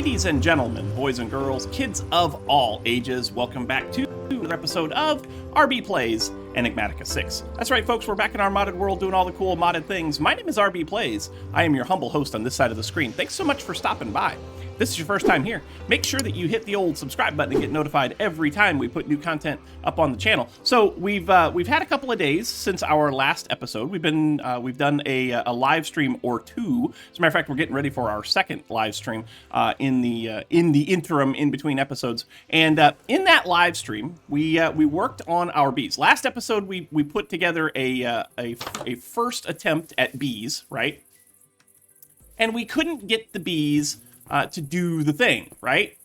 Ladies and gentlemen, boys and girls, kids of all ages, welcome back to another episode of rbPlays Enigmatica 6. That's right, folks, we're back in our modded world doing all the cool modded things. My name is rbPlays. I am your humble host on this side of the screen. Thanks so much for stopping by. If this is your first time here, make sure that you hit the old subscribe button and get notified every time we put new content up on the channel. So we've had a couple of days since our last episode. We've done a live stream or two. As a matter of fact, we're getting ready for our second live stream in the interim in between episodes. And in that live stream, we worked on our bees. Last episode, we put together a first attempt at bees, right? And we couldn't get the bees to do the thing, right?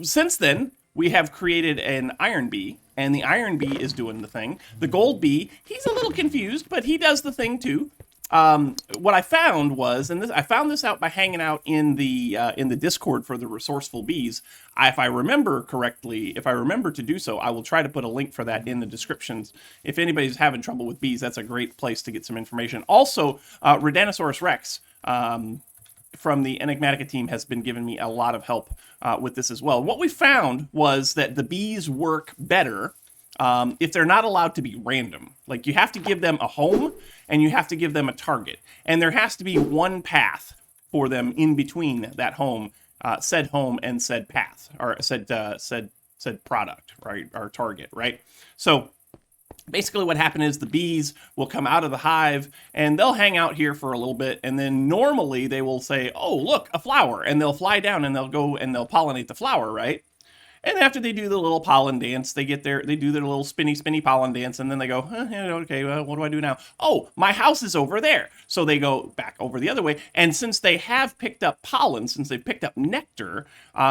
Since then, we have created an iron bee, and the iron bee is doing the thing. The gold bee, he's a little confused, but he does the thing too. What I found was, and I found this out by hanging out in the Discord for the resourceful bees. If I remember correctly, if I remember to do so, I will try to put a link for that in the descriptions. If anybody's having trouble with bees, that's a great place to get some information. Also, Redanosaurus Rex, from the Enigmatica team, has been giving me a lot of help with this as well. What we found was that the bees work better if they're not allowed to be random. Like, you have to give them a home and you have to give them a target. And there has to be one path for them in between that home, said home and said path, or said product, right, or target, right? So basically what happened is the bees will come out of the hive and they'll hang out here for a little bit, and then normally they will say, oh, look, a flower, and they'll fly down and they'll go and they'll pollinate the flower, right? And after they do the little pollen dance, they do their little spinny pollen dance, and then they go, okay, well, what do I do now? Oh, my house is over there. So they go back over the other way, and since they have picked up pollen, since they've picked up nectar,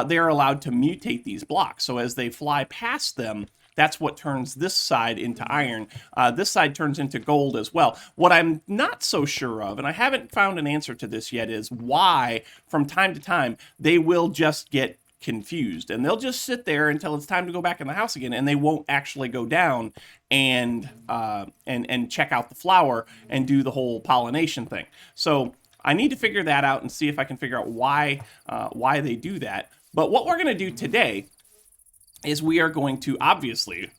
they are allowed to mutate these blocks. So as they fly past them, that's what turns this side into iron. This side turns into gold as well. What I'm not so sure of, and I haven't found an answer to this yet, is why from time to time they will just get confused and they'll just sit there until it's time to go back in the house again, and they won't actually go down and check out the flower and do the whole pollination thing. So I need to figure that out and see if I can figure out why they do that. But what we're going to do today is we are going to, obviously,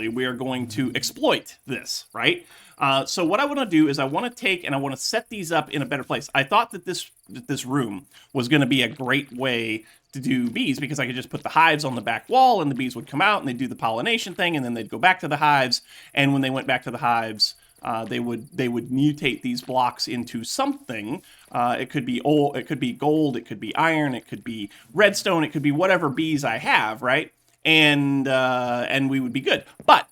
we are going to exploit this, right? So what I want to do is I want to take and I want to set these up in a better place. I thought that this room was going to be a great way to do bees, because I could just put the hives on the back wall and the bees would come out and they'd do the pollination thing, and then they'd go back to the hives. And when they went back to the hives, they would mutate these blocks into something. It could be gold, it could be iron, it could be redstone, it could be whatever bees I have, right? And we would be good. But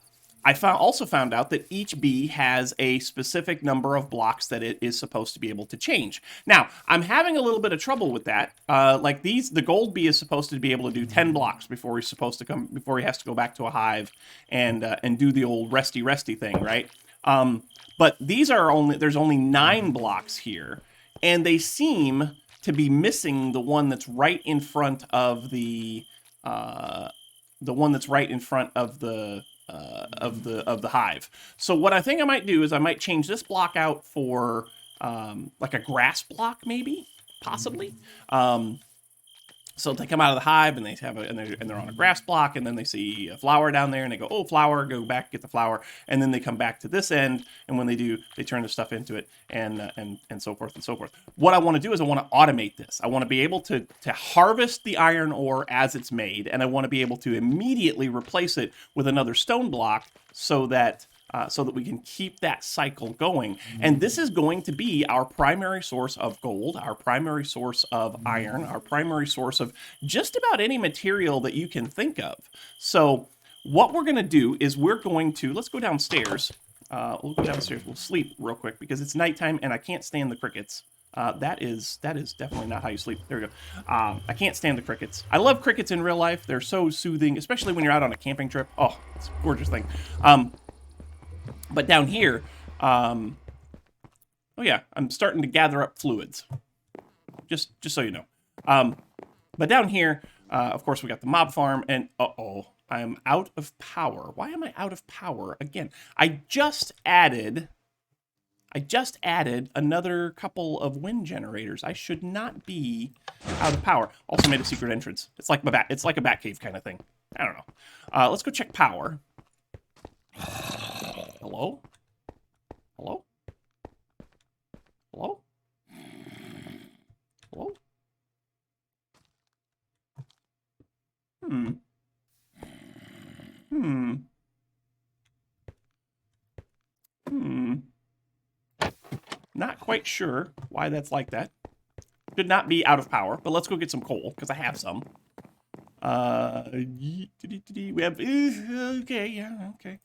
I also found out that each bee has a specific number of blocks that it is supposed to be able to change. Now, I'm having a little bit of trouble with that. Like the gold bee is supposed to be able to do 10 blocks before he has to go back to a hive and do the old resty thing, right? But there's only 9 blocks here, and they seem to be missing the one that's right in front of the hive. So what I think I might do is I might change this block out for like a grass block, maybe, possibly. So they come out of the hive and they're on a grass block, and then they see a flower down there and they go, oh, flower, go back, get the flower, and then they come back to this end, and when they do, they turn the stuff into it, and so forth and so forth. What I want to do is I want to automate this. I want to be able to harvest the iron ore as it's made, and I want to be able to immediately replace it with another stone block so that we can keep that cycle going. And this is going to be our primary source of gold, our primary source of iron, our primary source of just about any material that you can think of. So what we're going to do is let's go downstairs. We'll go downstairs. We'll sleep real quick because it's nighttime and I can't stand the crickets. That is definitely not how you sleep. There we go. I can't stand the crickets. I love crickets in real life. They're so soothing, especially when you're out on a camping trip. Oh, it's a gorgeous thing. But down here, oh yeah, I'm starting to gather up fluids. Just so you know. But down here, of course, we got the mob farm, and I'm out of power. Why am I out of power again? I just added I just added another couple of wind generators. I should not be out of power. Also made a secret entrance. It's like a bat cave kind of thing. I don't know. Let's go check power. Hello? Hello? Hello? Hello? Not quite sure why that's like that. Should not be out of power, but let's go get some coal, because I have some. We have, okay, yeah, okay.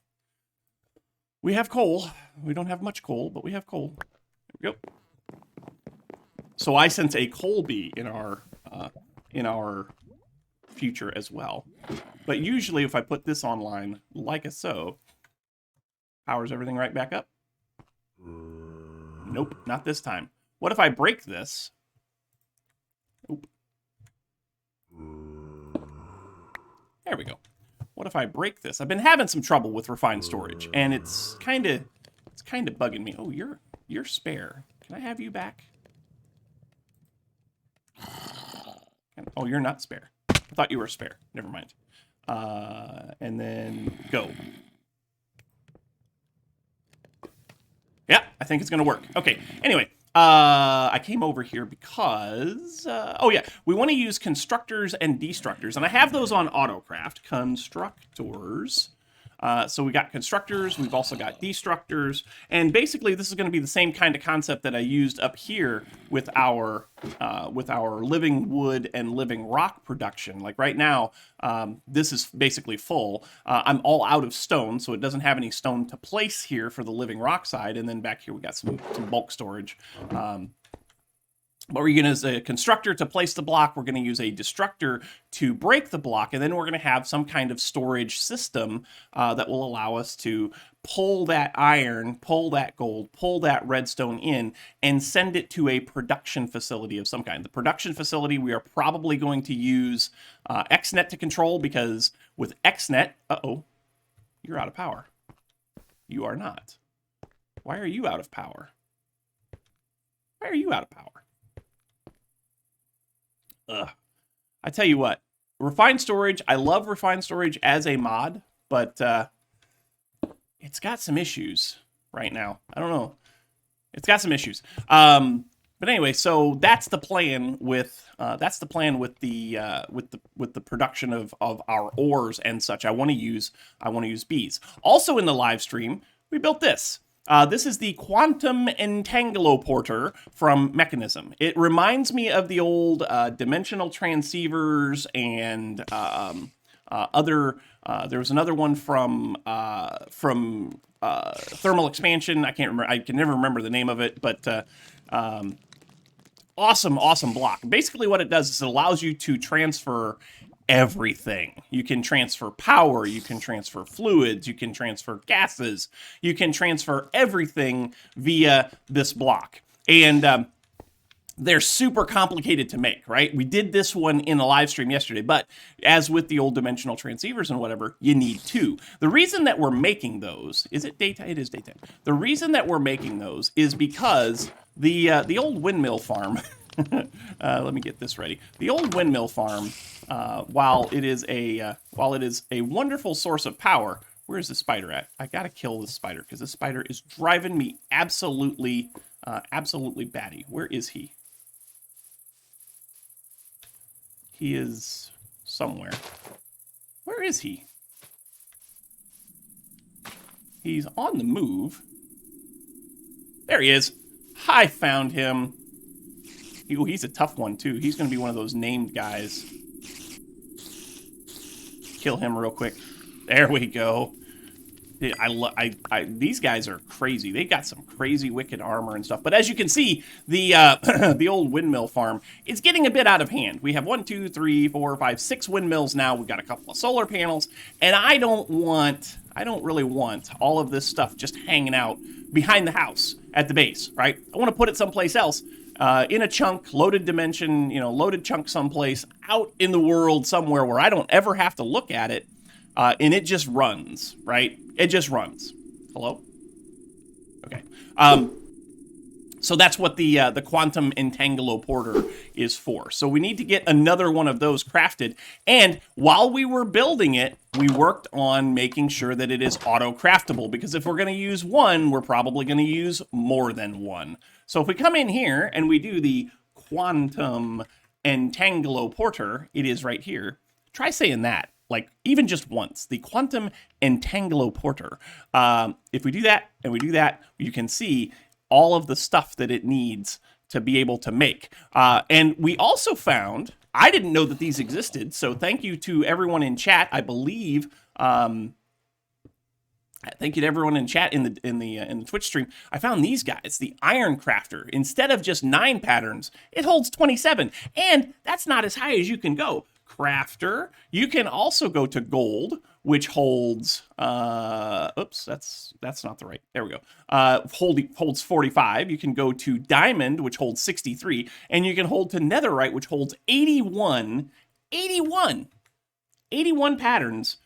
We have coal. We don't have much coal, but we have coal. There we go. So I sense a coal bee in our future as well. But usually if I put this online, like so, powers everything right back up. Nope, not this time. What if I break this? Oop. There we go. What if I break this? I've been having some trouble with refined storage, and it's kind of bugging me. Oh, you're spare. Can I have you back? Oh, you're not spare. I thought you were spare. Never mind. And then go. Yeah, I think it's going to work. Okay, anyway, I came over here because, oh yeah, we want to use constructors and destructors, and I have those on AutoCraft, constructors. So we got constructors, we've also got destructors, and basically this is going to be the same kind of concept that I used up here with our living wood and living rock production. Like right now, this is basically full. I'm all out of stone, so it doesn't have any stone to place here for the living rock side, and then back here we got some bulk storage. But we're going to use a constructor to place the block. We're going to use a destructor to break the block. And then we're going to have some kind of storage system that will allow us to pull that iron, pull that gold, pull that redstone in, and send it to a production facility of some kind. The production facility we are probably going to use XNet to control, because with XNet, uh-oh, you're out of power. You are not. Why are you out of power? Why are you out of power? I tell you what, refined storage, I love refined storage as a mod, but it's got some issues right now. I don't know. It's got some issues. But anyway, so that's the plan with the production of our ores and such. I want to use bees. Also in the live stream, we built this. This is the quantum entangleoporter from Mekanism. It reminds me of the old dimensional transceivers and other. There was another one from thermal expansion. I can't remember. I can never remember the name of it, but awesome block. Basically, what it does is it allows you to transfer everything. You can transfer power, you can transfer fluids, you can transfer gases, you can transfer everything via this block. And they're super complicated to make, right? We did this one in a live stream yesterday, but as with the old dimensional transceivers and whatever, you need two. The reason that we're making those, is it daytime? It is daytime. The reason that we're making those is because the old windmill farm, let me get this ready. The old windmill farm, while it is a wonderful source of power, where's the spider at? I gotta kill this spider because this spider is driving me absolutely batty. Where is he? He is somewhere. Where is he? He's on the move. There he is. I found him. Ooh, he's a tough one too. He's gonna be one of those named guys. Kill him real quick. There we go. These guys are crazy. They got some crazy wicked armor and stuff. But as you can see, the the old windmill farm is getting a bit out of hand. We have 1, 2, 3, 4, 5, 6 windmills now. We've got a couple of solar panels, and I don't really want all of this stuff just hanging out behind the house at the base, right? I want to put it someplace else. In a chunk, loaded dimension, loaded chunk someplace out in the world somewhere where I don't ever have to look at it, and it just runs, right? It just runs. Hello? Okay. So that's what the quantum entangleoporter is for. So we need to get another one of those crafted. And while we were building it, we worked on making sure that it is auto-craftable. Because if we're going to use one, we're probably going to use more than one. So if we come in here and we do the quantum entangleoporter, it is right here. Try saying that, like even just once. The quantum entangleoporter. If we do that and we do that, you can see all of the stuff that it needs to be able to make. And we also found, I didn't know that these existed, so thank you to everyone in chat. I believe, thank you to everyone in chat in the Twitch stream. I found these guys, the Iron Crafter. Instead of just 9 patterns, it holds 27, and that's not as high as you can go. Crafter. You can also go to gold, which holds, oops, that's not the right, there we go. Holds 45. You can go to diamond, which holds 63, and you can hold to netherite, which holds 81 patterns.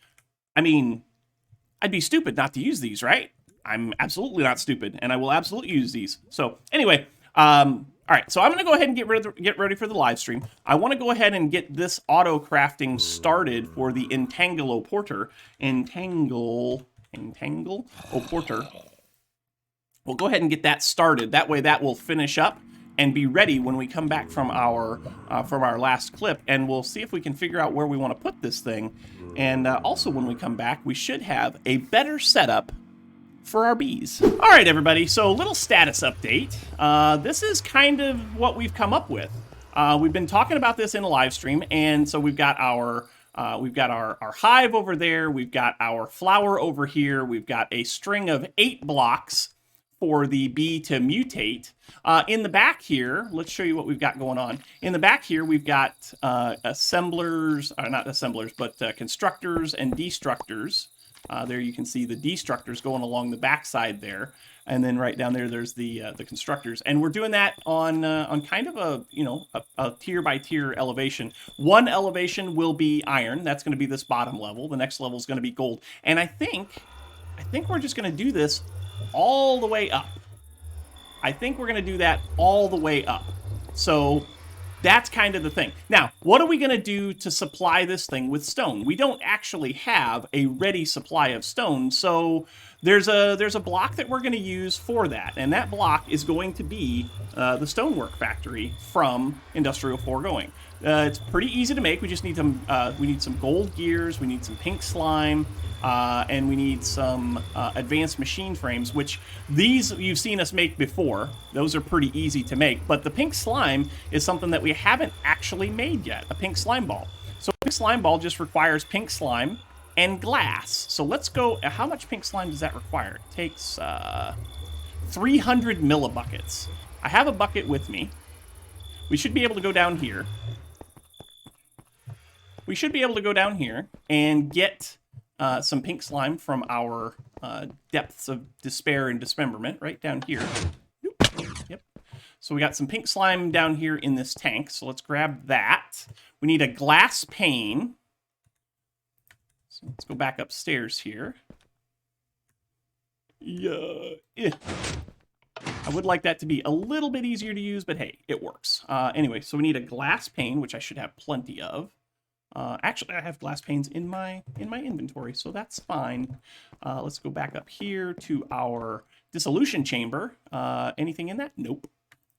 I mean, I'd be stupid not to use these, right? I'm absolutely not stupid, and I will absolutely use these. So anyway, all right, so I'm going to go ahead and get ready for the live stream. I want to go ahead and get this auto crafting started for the entangleoporter. Entangleoporter. We'll go ahead and get that started. That way, that will finish up and be ready when we come back from our last clip, and we'll see if we can figure out where we want to put this thing. And also, when we come back, we should have a better setup for our bees. All right, everybody, so a little status update. This is kind of what we've come up with. We've been talking about this in a live stream, and so we've got our hive over there, we've got our flower over here, we've got a string of 8 blocks for the bee to mutate. In the back here, let's show you what we've got going on. In the back here, we've got assemblers, not assemblers, but constructors and destructors. There you can see the destructors going along the backside there, and then right down there, there's the constructors. And we're doing that on kind of a tier by tier elevation. One elevation will be iron. That's going to be this bottom level. The next level is going to be gold. And I think we're just going to do this all the way up. I think we're going to do that all the way up. So that's kind of the thing. Now, what are we going to do to supply this thing with stone? We don't actually have a ready supply of stone, so there's a block that we're going to use for that, and that block is going to be the Stonework factory from Industrial Foregoing. It's pretty easy to make. We just need some gold gears, we need some pink slime, and we need some advanced machine frames, which these you've seen us make before. Those are pretty easy to make, but the pink slime is something that we haven't actually made yet, a pink slime ball. So a pink slime ball just requires pink slime and glass. So let's go, how much pink slime does that require? It takes 300 millibuckets. I have a bucket with me. We should be able to go down here. We should be able to go down here and get some pink slime from our depths of despair and dismemberment right down here. Yep. So we got some pink slime down here in this tank. So let's grab that. We need a glass pane. So let's go back upstairs here. Yeah. I would like that to be a little bit easier to use, but hey, it works. Anyway, so we need a glass pane, which I should have plenty of. Actually, I have glass panes in my inventory, so that's fine. Let's go back up here to our dissolution chamber. Anything in that? Nope.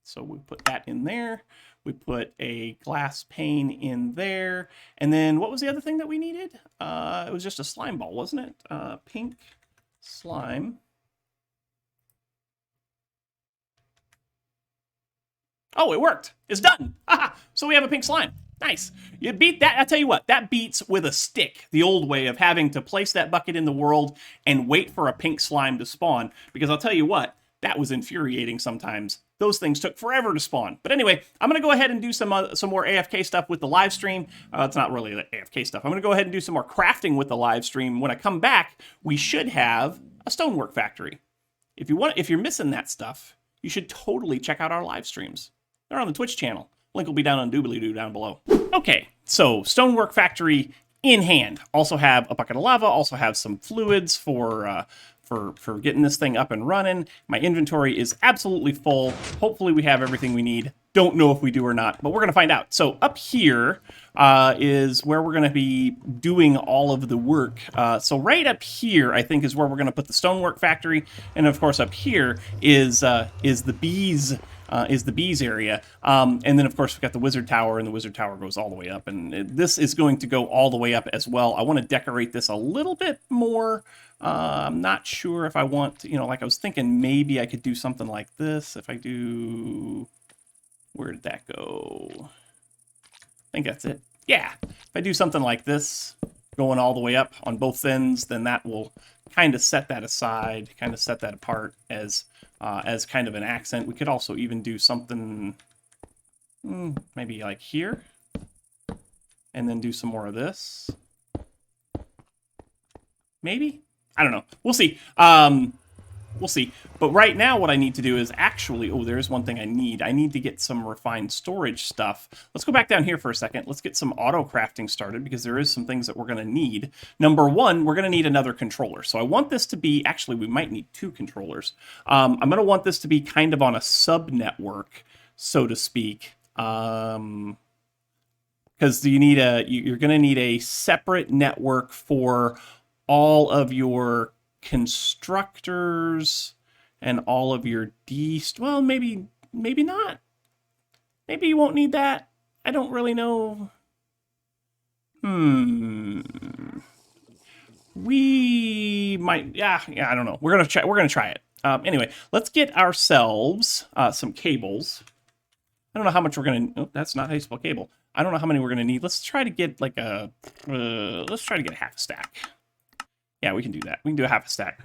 So we put that in there. We put a glass pane in there. And then what was the other thing that we needed? It was just a slime ball, wasn't it? Pink slime. Oh, it worked. It's done. Aha! So we have a pink slime. Nice. You beat that. I tell you what, that beats with a stick, the old way of having to place that bucket in the world and wait for a pink slime to spawn. Because I'll tell you what, that was infuriating sometimes. Those things took forever to spawn. But anyway, I'm going to go ahead and do some more AFK stuff with the live stream. It's not really the AFK stuff. I'm going to go ahead and do some more crafting with the live stream. When I come back, we should have a stonework factory. If you're missing that stuff, you should totally check out our live streams. They're on the Twitch channel. Link will be down on doobly-doo down below. Okay, so Stonework Factory in hand. Also have a bucket of lava, also have some fluids for for getting this thing up and running. My inventory is absolutely full. Hopefully we have everything we need. Don't know if we do or not, but we're going to find out. So up here is where we're going to be doing all of the work. So right up here, I think, is where we're going to put the stonework factory, and of course up here is the bees. Is the bees area. And then, of course, we've got the wizard tower, and the wizard tower goes all the way up. And this is going to go all the way up as well. I want to decorate this a little bit more. I'm not sure if I want to, like I was thinking maybe I could do something like this. If I do... Where did that go? I think that's it. Yeah. If I do something like this, going all the way up on both ends, then that will kind of set that aside, kind of set that apart as kind of an accent. We could also even do something maybe like here, and then do some more of this. Maybe? I don't know. We'll see. We'll see. But right now what I need to do is actually... Oh, there's one thing I need. I need to get some refined storage stuff. Let's go back down here for a second. Let's get some auto crafting started, because there is some things that we're going to need. Number one, we're going to need another controller. So I want this to be... Actually, we might need two controllers. I'm going to want this to be kind of on a sub-network, so to speak. Because you're going to need a separate network for all of your constructors and all of your well, maybe not. Maybe you won't need that. I don't really know. We might. Yeah. I don't know. We're gonna try it. Anyway, let's get ourselves some cables. I don't know how much we're gonna. Oh, that's not how you spell cable. I don't know how many we're gonna need. Let's try to get like a. Let's try to get half a stack. Yeah, we can do that. We can do a half a stack.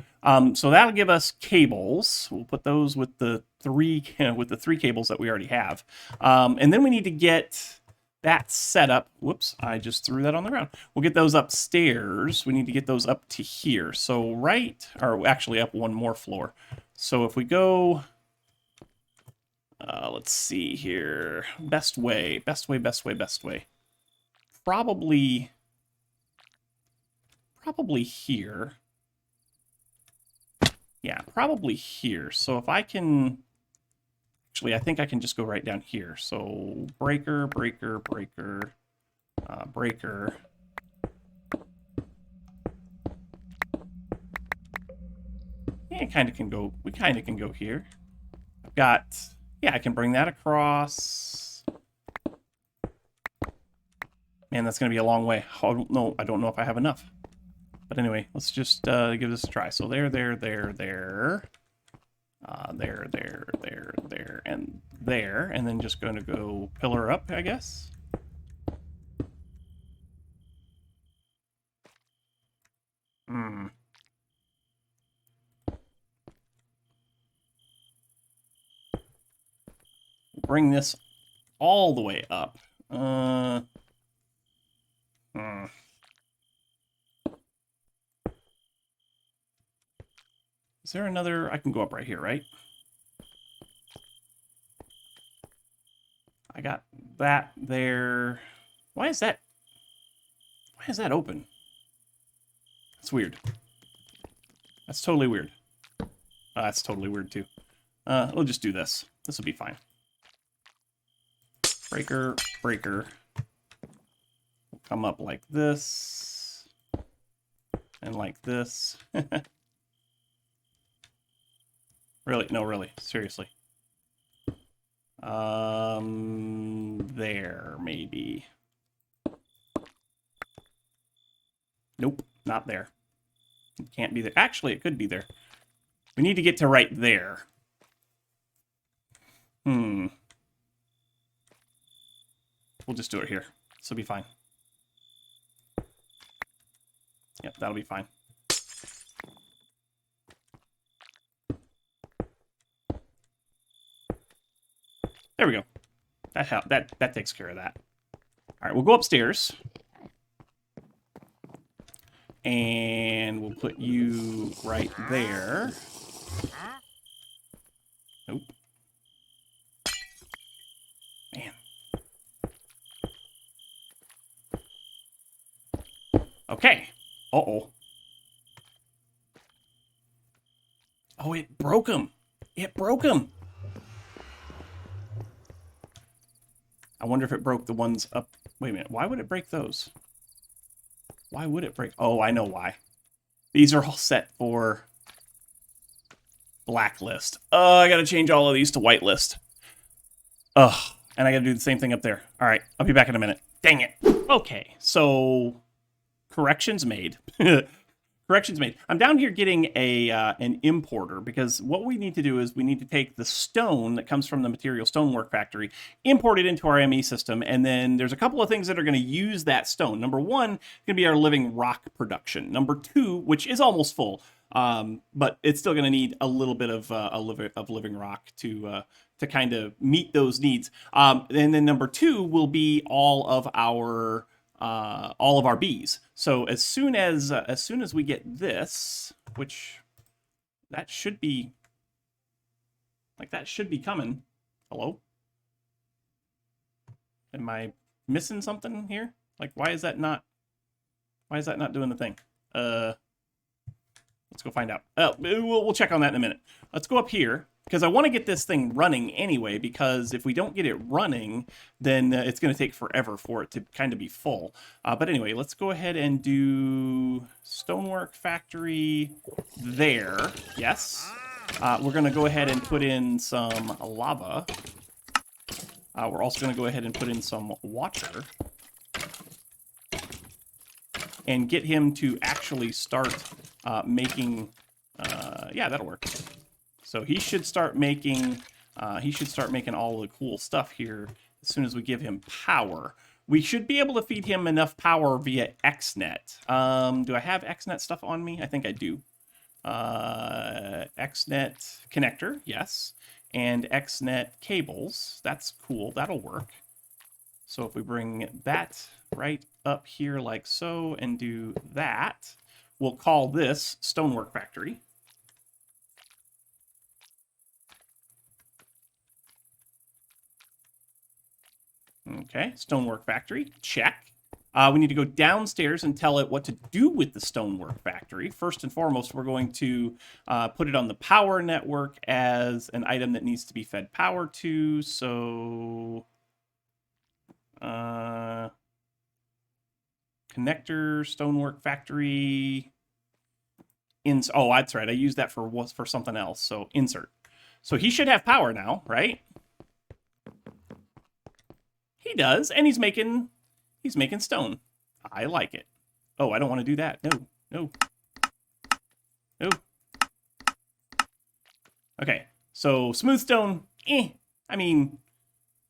So that'll give us cables. We'll put those with the three cables that we already have. And then we need to get that set up. Whoops, I just threw that on the ground. We'll get those upstairs. We need to get those up to here. So or actually up one more floor. So if we go, let's see here. Best way. Probably here. Yeah, probably here. So if I can... Actually, I think I can just go right down here. So breaker. Yeah, we kind of can go here. I've got... Yeah, I can bring that across. Man, that's going to be a long way. I don't know if I have enough. But anyway, let's just give this a try. So there, and there, and then just going to go pillar up, I guess. Bring this all the way up. Is there another... I can go up right here, right? I got that there. Why is that open? That's weird. That's totally weird. That's totally weird, too. We'll just do this. This will be fine. Breaker. We'll come up like this. And like this. Really? No, really. Seriously. There, maybe. Nope, not there. It can't be there. Actually, it could be there. We need to get to right there. We'll just do it here. This will be fine. Yep, that'll be fine. There we go. That takes care of that. All right, we'll go upstairs. And we'll put you right there. Nope. Man. Okay. Uh-oh. Oh, it broke them. It broke them. I wonder if it broke the ones up. Wait a minute. Why would it break those? Why would it break? Oh, I know why. These are all set for blacklist. Oh, I got to change all of these to whitelist. Ugh. And I got to do the same thing up there. All right. I'll be back in a minute. Dang it. Okay. So, corrections made. Corrections made. I'm down here getting an importer because what we need to do is we need to take the stone that comes from the material Stonework factory, import it into our ME system, and then there's a couple of things that are going to use that stone. Number one, going to be our living rock production. Number two, which is almost full, but it's still going to need a little bit of living rock to kind of meet those needs. And then number two will be all of our bees. So as soon as we get this, which that should be coming. Hello? Am I missing something here? Like, why is that not doing the thing? Let's go find out. We'll check on that in a minute. Let's go up here, because I want to get this thing running anyway, because if we don't get it running, then it's going to take forever for it to kind of be full. But anyway, let's go ahead and do Stonework Factory there. Yes. We're going to go ahead and put in some lava. We're also going to go ahead and put in some water. And get him to actually start making... yeah, that'll work. So he should start making all the cool stuff here as soon as we give him power. We should be able to feed him enough power via XNet. Do I have XNet stuff on me? I think I do. XNet connector, yes. And XNet cables. That's cool. That'll work. So if we bring that right up here like so and do that, we'll call this Stonework Factory. Okay, Stonework Factory, check. We need to go downstairs and tell it what to do with the Stonework Factory. First and foremost, we're going to put it on the power network as an item that needs to be fed power to. So, connector, Stonework Factory. Oh, that's right. I used that for something else. So insert. So he should have power now, right? He does, and he's making stone. I like it. Oh, I don't want to do that. No. Okay, so smooth stone, I mean,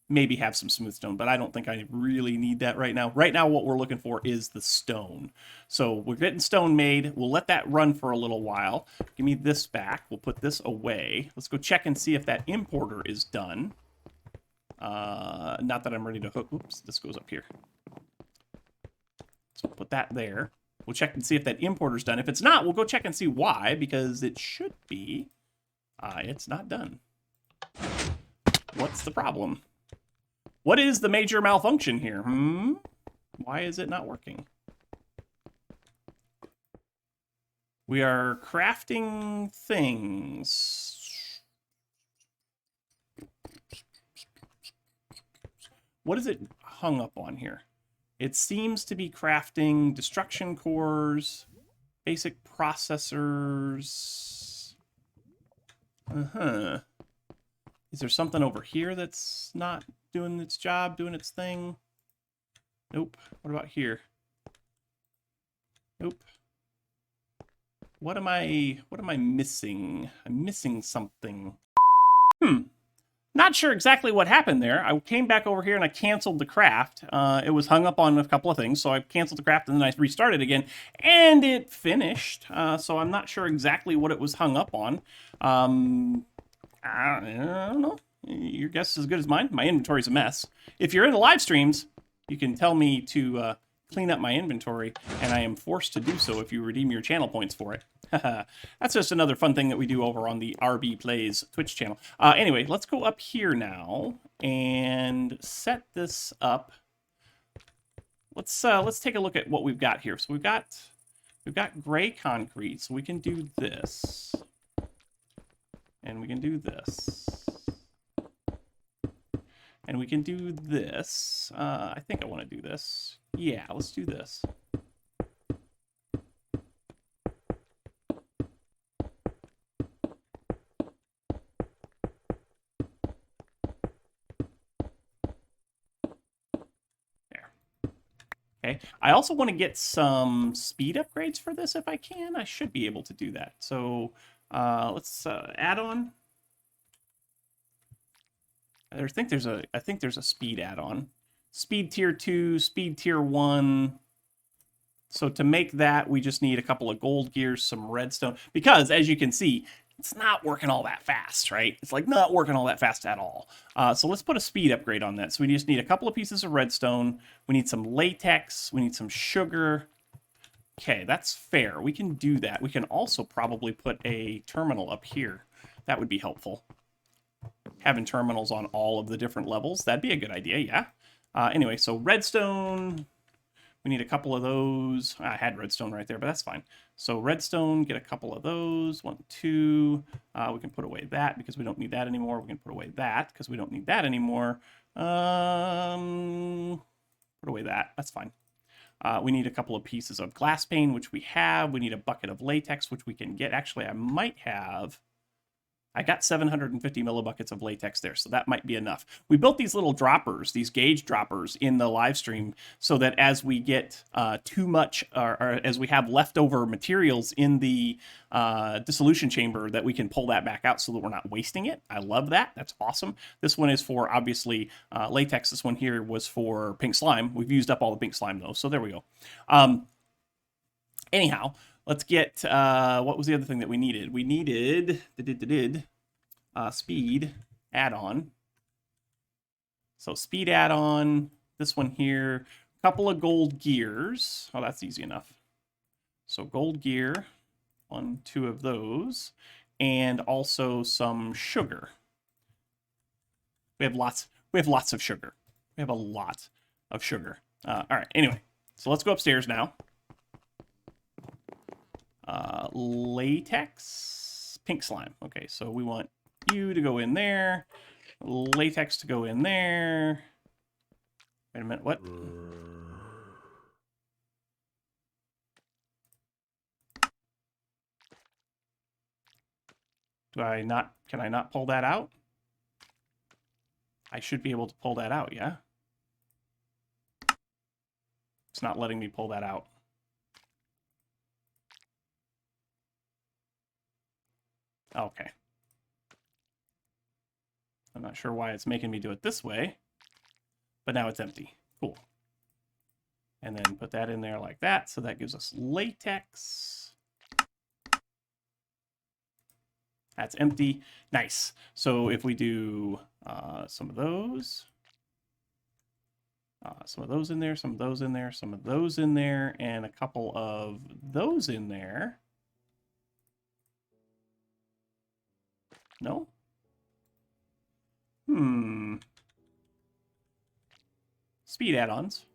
maybe have some smooth stone, but I don't think I really need that right now. Right now, what we're looking for is the stone. So we're getting stone made. We'll let that run for a little while. Give me this back. We'll put this away. Let's go check and see if that importer is done. Not that I'm ready to hook. Oops, this goes up here. So put that there. We'll check and see if that importer's done. If it's not, we'll go check and see why, because it should be. It's not done. What's the problem? What is the major malfunction here? Why is it not working? We are crafting things. What is it hung up on here? It seems to be crafting destruction cores, basic processors. Is there something over here that's not doing its job, doing its thing? Nope. What about here? Nope. What am I missing? I'm missing something. Not sure exactly what happened there. I came back over here and I canceled the craft. It was hung up on a couple of things, so I canceled the craft and then I restarted again, and it finished. So I'm not sure exactly what it was hung up on. I don't know. Your guess is as good as mine. My inventory's a mess. If you're in the live streams, you can tell me to clean up my inventory, and I am forced to do so if you redeem your channel points for it. That's just another fun thing that we do over on the rbPlays Twitch channel. Anyway, let's go up here now and set this up. Let's take a look at what we've got here. So we've got gray concrete, so we can do this. And we can do this. And we can do this. I think I want to do this. Yeah, let's do this. There. Okay. I also want to get some speed upgrades for this if I can. I should be able to do that. So let's add on. I think there's a speed add-on. Speed tier 2, speed tier 1. So to make that, we just need a couple of gold gears, some redstone. Because, as you can see, it's not working all that fast, right? It's like not working all that fast at all. So let's put a speed upgrade on that. So we just need a couple of pieces of redstone. We need some latex. We need some sugar. Okay, that's fair. We can do that. We can also probably put a terminal up here. That would be helpful. Having terminals on all of the different levels, that'd be a good idea, yeah. Anyway, so redstone, we need a couple of those. I had redstone right there, but that's fine. So redstone, get a couple of those. 1, 2. We can put away that because we don't need that anymore. We can put away that because we don't need that anymore. Put away that. That's fine. We need a couple of pieces of glass pane, which we have. We need a bucket of latex, which we can get. Actually, I might have... I got 750 millibuckets of latex there, so that might be enough. We built these little droppers, these gauge droppers in the live stream, so that as we get too much, or as we have leftover materials in the dissolution chamber, that we can pull that back out so that we're not wasting it. I love that. That's awesome. This one is for, obviously, latex. This one here was for pink slime. We've used up all the pink slime, though, so there we go. Anyhow... Let's get, what was the other thing that we needed? We needed, speed add-on. So speed add-on, this one here, a couple of gold gears. Oh, that's easy enough. So gold gear, 1, 2 of those, and also some sugar. We have lots of sugar. We have a lot of sugar. All right, anyway, so let's go upstairs now. Latex, pink slime. Okay, so we want you to go in there, latex to go in there. Wait a minute, what? Can I not pull that out? I should be able to pull that out, yeah? It's not letting me pull that out. Okay. I'm not sure why it's making me do it this way, but now it's empty. Cool. And then put that in there like that, so that gives us latex. That's empty. Nice. So if we do some of those in there, some of those in there, some of those in there, and a couple of those in there. No? Speed add-ons.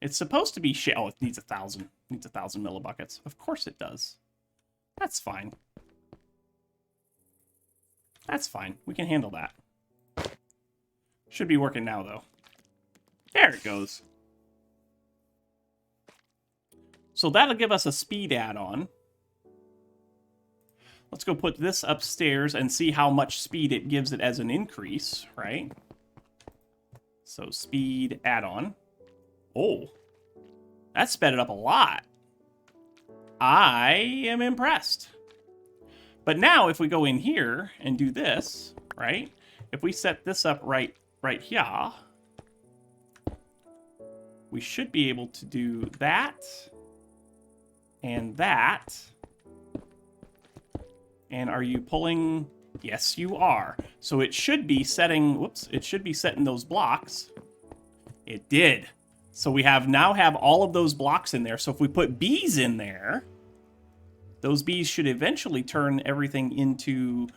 It's supposed to be oh, it needs 1,000. It needs 1,000 millibuckets. Of course it does. That's fine. That's fine. We can handle that. Should be working now, though. There it goes. So that'll give us a speed add-on. Let's go put this upstairs and see how much speed it gives it as an increase, right? So speed add-on. Oh, that sped it up a lot. I am impressed. But now if we go in here and do this, right? If we set this up right here, we should be able to do that and that. And are you pulling? Yes, you are. So it should be setting, whoops, it should be setting those blocks. It did. So we now have all of those blocks in there. So if we put bees in there, those bees should eventually turn everything into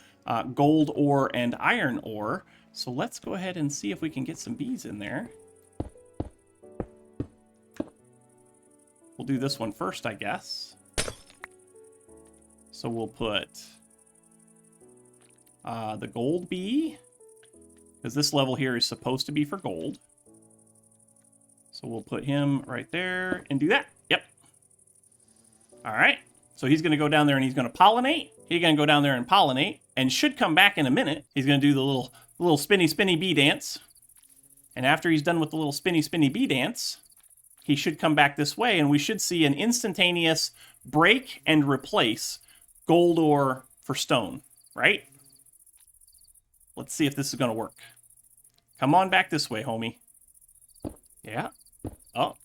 gold ore and iron ore. So let's go ahead and see if we can get some bees in there. We'll do this one first, I guess. So we'll put the gold bee, because this level here is supposed to be for gold. So we'll put him right there and do that. Yep. All right. So he's going to go down there and he's going to pollinate. He's going to go down there and pollinate and should come back in a minute. He's going to do the little spinny, spinny bee dance. And after he's done with the little spinny, spinny bee dance, he should come back this way and we should see an instantaneous break and replace gold ore for stone, right? Let's see if this is going to work. Come on back this way, homie. Yeah. Oh,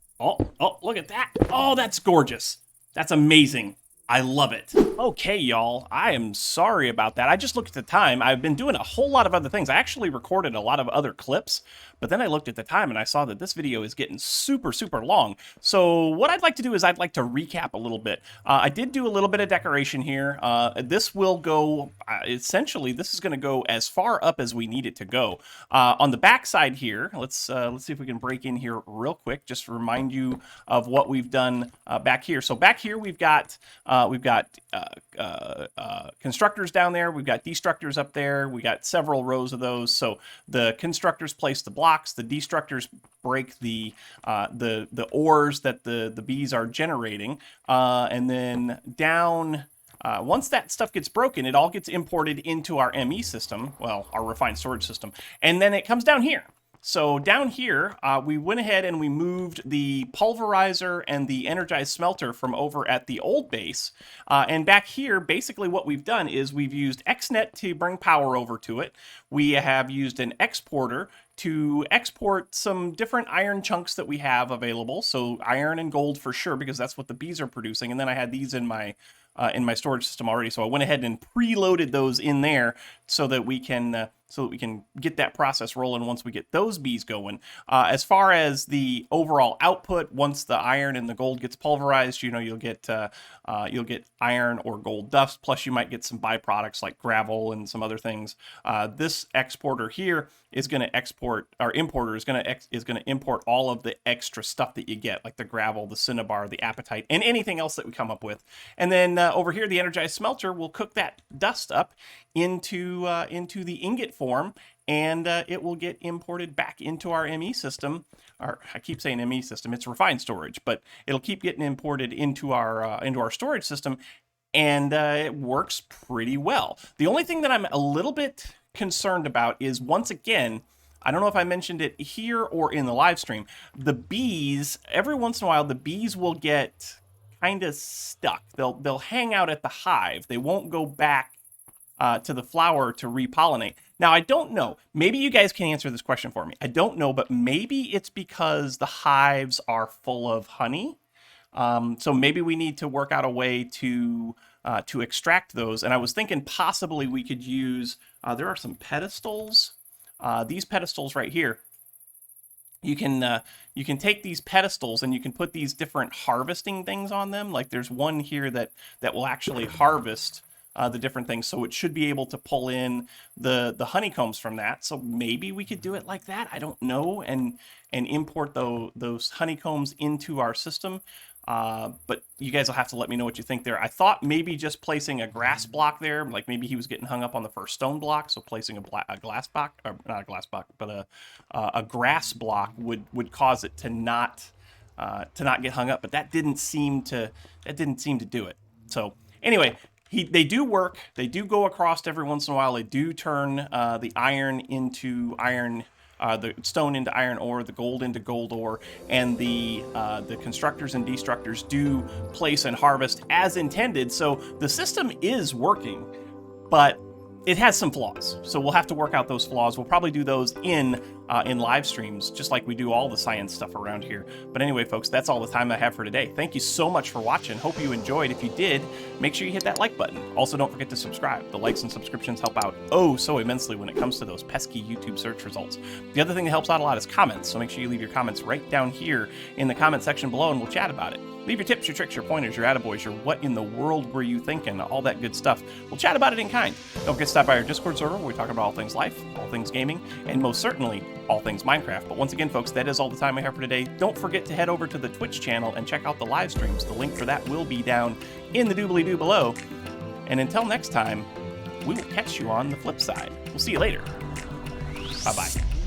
look at that. Oh, that's gorgeous. That's amazing. I love it. Okay, y'all, I am sorry about that. I just looked at the time. I've been doing a whole lot of other things. I actually recorded a lot of other clips, but then I looked at the time and I saw that this video is getting super, super long. So what I'd like to do is I'd like to recap a little bit. I did do a little bit of decoration here. This will go, essentially, this is going to go as far up as we need it to go. On the back side here, let's see if we can break in here real quick, just to remind you of what we've done back here. So back here we've got constructors down there. We've got destructors up there. We got several rows of those. So the constructors place the blocks. The destructors break the ores that the bees are generating. And then down, once that stuff gets broken, it all gets imported into our ME system. Well, our refined storage system. And then it comes down here. So down here, we went ahead and we moved the pulverizer and the energized smelter from over at the old base. And back here, basically what we've done is we've used XNet to bring power over to it. We have used an exporter to export some different iron chunks that we have available. So iron and gold for sure, because that's what the bees are producing. And then I had these in my storage system already. So I went ahead and preloaded those in there so that we can get that process rolling once we get those bees going. As far as the overall output, once the iron and the gold gets pulverized, you know, you'll get iron or gold dust, plus you might get some byproducts like gravel and some other things. This exporter here is going to export, our importer is going to import all of the extra stuff that you get, like the gravel, the cinnabar, the apatite, and anything else that we come up with. And then over here, the energized smelter will cook that dust up into the ingot form, and it will get imported back into our ME system. Or I keep saying ME system, it's refined storage, but it'll keep getting imported into our storage system, and it works pretty well. The only thing that I'm a little bit concerned about is, once again, I don't know if I mentioned it here or in the live stream, the bees, every once in a while, the bees will get kind of stuck. They'll hang out at the hive. They won't go back to the flower to repollinate. Now, I don't know. Maybe you guys can answer this question for me. I don't know, but maybe it's because the hives are full of honey. So maybe we need to work out a way to extract those. And I was thinking possibly we could use, there are some pedestals. These pedestals right here. You can take these pedestals and you can put these different harvesting things on them. Like there's one here that will actually harvest the different things, so it should be able to pull in the honeycombs from that. So maybe we could do it like that. I don't know, and import those honeycombs into our system. But you guys will have to let me know what you think there. I thought maybe just placing a grass block there, like maybe he was getting hung up on the first stone block, so placing a glass block, or not a glass block, but a grass block would cause it to not get hung up. But that didn't seem to do it. So anyway. They do work. They do go across every once in a while. They do turn the iron into iron, the stone into iron ore, the gold into gold ore, and the constructors and destructors do place and harvest as intended. So the system is working, but it has some flaws. So we'll have to work out those flaws. We'll probably do those in live streams, just like we do all the science stuff around here. But anyway, folks, that's all the time I have for today. Thank you so much for watching. Hope you enjoyed. If you did, make sure you hit that like button. Also, don't forget to subscribe. The likes and subscriptions help out so immensely when it comes to those pesky YouTube search results. The other thing that helps out a lot is comments. So make sure you leave your comments right down here in the comment section below, and we'll chat about it. Leave your tips, your tricks, your pointers, your attaboys, your what in the world were you thinking, all that good stuff. We'll chat about it in kind. Don't forget to stop by our Discord server where we talk about all things life, all things gaming, and most certainly all things Minecraft. But once again, folks, that is all the time I have for today. Don't forget to head over to the Twitch channel and check out the live streams. The link for that will be down in the doobly-doo below. And until next time, we will catch you on the flip side. We'll see you later. Bye-bye.